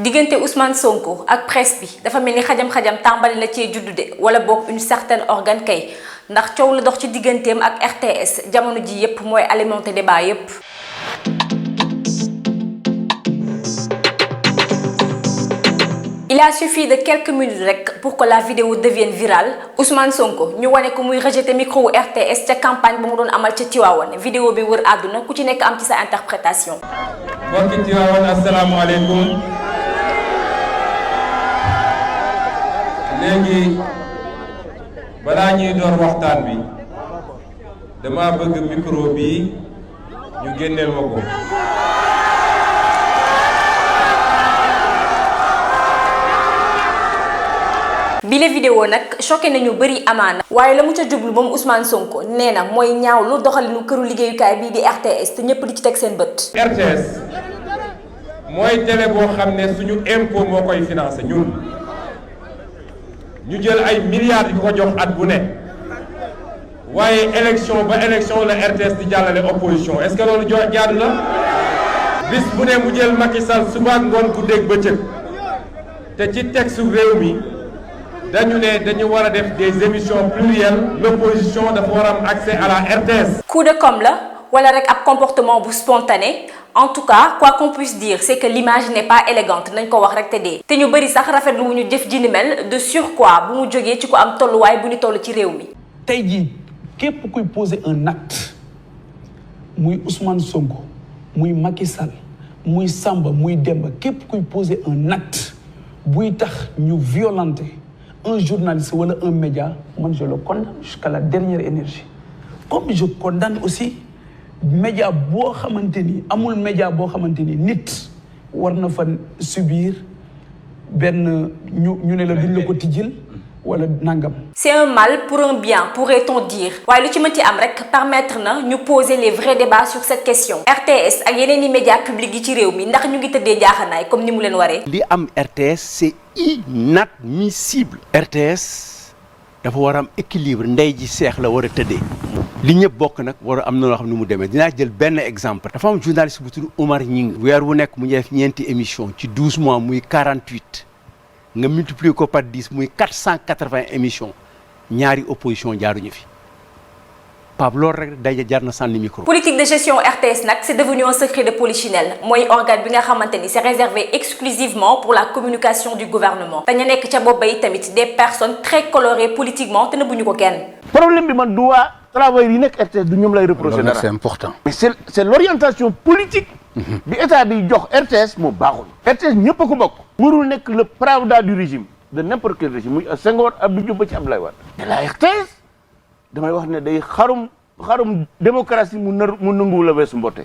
diggante Ousmane Sonko ak presse bi dafa mel ni xajam-xajam tàmbali na cee juddu de wala boog une certaine organe kay ndax coow la dox ci digganteem ak RTS jamono ji yépp mooy alimenter débat yépp. Il a suffi de quelques minutes rek pour que la vidéo devienne virale Ousmane Sonko ñu wane ko muy rejeter micro wu RTS ca campagne ba mu doon amal ca Tivaouane vidéo bi wër àdduna ku ci nekk am ci sa interprétation. mbokki Tivaouane asalaamaaleykum. léegi balaa ñuy door waxtaan bi dama bëgg micro bi ñu génneel ma ko. bile vidéo nag choqué nañu bëri amaana waaye la mu ca jublu moom Ousmane Sonko nee na mooy ñaawlu doxalinu këru liggéeyukaay bii di RTS te ñëpp di ci teg seen bët. RTS mooy télé boo xam ne suñu impôt moo koy financé ñun ñu jël ay milliards di ko jox at bu ne waaye élection ba élection la RTS di jàllale opposition est-ce que loolu jaadu la bis bu ne mu jël Macky Sall suba ak ngoon guddeeg bëccëg te ci texte réew mi. dañu ne dañu war a def des émissions plurielles l'opposition dafa war a am accès à la RTS. coup de com' la wala rek ab comportement bu spontané en tout cas quoi qu'on puisse dire c'est que l'image n'est pas élégante nañ ko wax rek te dee. te ñu bëri sax rafetlu wu ñu jëf ji ni mel de surcroît bu mu jógee ci ko am tolluwaay bu ñu toll ci réew mi. tey jii képp kuy poser un acte muy Ousmane Sonko muy Macky Sall muy Samba muy Demba képp kuy poser un acte buy tax ñu violenter. Un journaliste ou un média, moi je le condamne jusqu'à la dernière énergie. Comme je condamne aussi média bo xamanteni amul média bo xamanteni nit warna fa subir ben ñu ne la duñ la ko tijjil wala nangam. C'est un mal pour un bien, pourrait-on dire. waaye lu ci mënti am rek permettre na ñu poser les vrais débats sur cette question. RTS ak yeneen i médias publics yi ci réew mi ndax ñu ngi tëddee jaaxanaay comme ni mu leen waree. li am RTS c'est inadmissible. RTS dafa war a am équilibre ndey ji seex la war a tëddee. li ñëpp bokk nag war a am na loo xam ne mu demee dinaa jël benn exemple. dafa am journaliste bu tudd Omar Ñing weer wu nekk mu def ñeenti émission ci 12 mois muy 48. nga multiplier ko par 10 muy 480 émissions ñaari opposition jaaruñu fi Pape loolu rek day jar na sànni micro. politique de gestion RTS nag c'est devenu un secret de polichinelle mooy organe bi nga xamante ni c'est réservé exclusivement pour la communication du gouvernement te ña nekk ca bopp yi tamit des personnes très colorées politiquement te nëbbuñu ko kenn. problème bi man du waa travailleurs yi nekk RTS du ñoom lay reprocher dara. c'est important. mais c'est l'orientation politique. bi état bi jox RTS moo baaxul. RTS ñëpp a ko bokk. mënul nekk le pravda du régime de n'importe quel régime muy Senghor Abdou Diouf ba ci Abdoulaye Wade. te la RTS damay wax ne day xarum démocratie mu nangu la weesu mbote.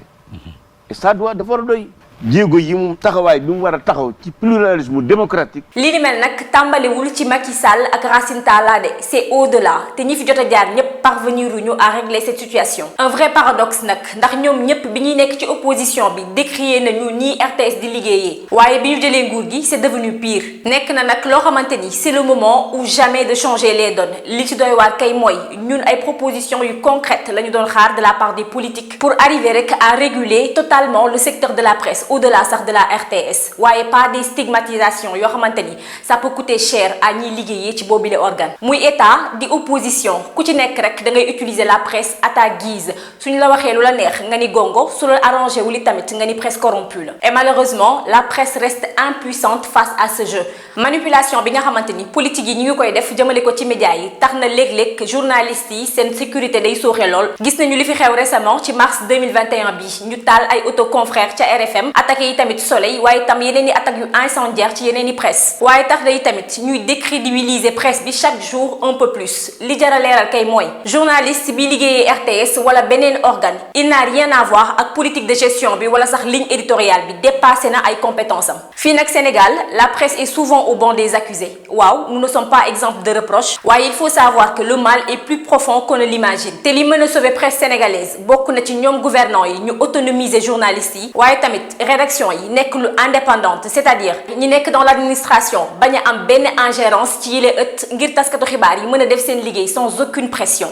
et ça dafa war a doy. jéego yi mu taxawaay bi mu war a taxaw ci pluralisme démocratique. li ni mel nag tàmbaliwul ci Macky Sall ak Racine Talla de c'est au-delà te ñi fi jot a jaar ñëpp parvenir ñu à régler cette situation. un vrai paradoxe nag ndax ñoom ñëpp bi ñuy nekk ci opposition bi décrier nañu nii RTS di liggéeyee. waaye bi ñu jëlee nguur gi c'est devenu pire. nekk na nag loo xamante ni c'est le moment ou jamais de changer les donnes li ci doy waar kay mooy ñun ay propositions yu concrètes la ñu doon xaar de la part des politiques pour arriver rek à réguler totalement le secteur de la presse. au-delà sax de la RTS waaye pas des stigmatisations yoo xamante ni ça peut coûter cher à ñiy liggéeyee ci boobile organe muy état di opposition ku ci nekk rek da ngay utiliser la presse à ta guise suñu la waxee lu la neex nga ni gongo su la arrangé wu li tamit nga ni presse corrompue la et malheureusement la presse reste impuissante face à ce jeu manipulation bi nga xamante ni politique yi ñu ngi koy def jëmale ko ci médias yi tax na léeg-léeg journalistes yi seen sécurité day sooxe lool gis nañu li fi xew récemment ci mars 2021 bi ñu taal ay autoconfrères ca RFM attaques yi tamit Soleil waaye tam yeneen i attaques yu incendiaires ci yeneen i presse waaye tax day tamit ñuy décrédibiliser presse bi chaque jour un peu plus li jar a leeral kay mooy journaliste bi liggéeyee RTS wala beneen organe il n'a rien à voir ak politique de gestion bi wala sax ligne éditoriale bi dépassé na ay compétences am fii nag Sénégal la presse est souvent au banc des accusés waaw nous ne sommes pas exempts de reproches waaye il faut savoir que le mal est plus profond qu'on ne l'imagine te li mën a sauver presse sénégalaise bokk na ci ñoom gouvernants yi ñu autonomiser journalistes yi waaye tamit rédaction yi nekk lu indépendante, c'est-à-dire ñi nekk dans l'administration bañ a am benn ingérence ci yile ëtt ngir taskatu xibaar yi mën a def seen liggéey sans aucune pression.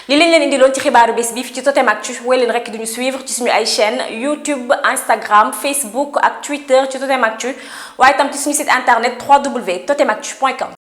li lañ leen indiloon ci xibaaru bés bi fi ci Totem Actu, woy leen rek duñu suivre ci suñu ay chaîne YouTube, Instagram, Facebook ak Twitter ci Totem Actu, waaye tam ci suñu site internet www.totemactu.com.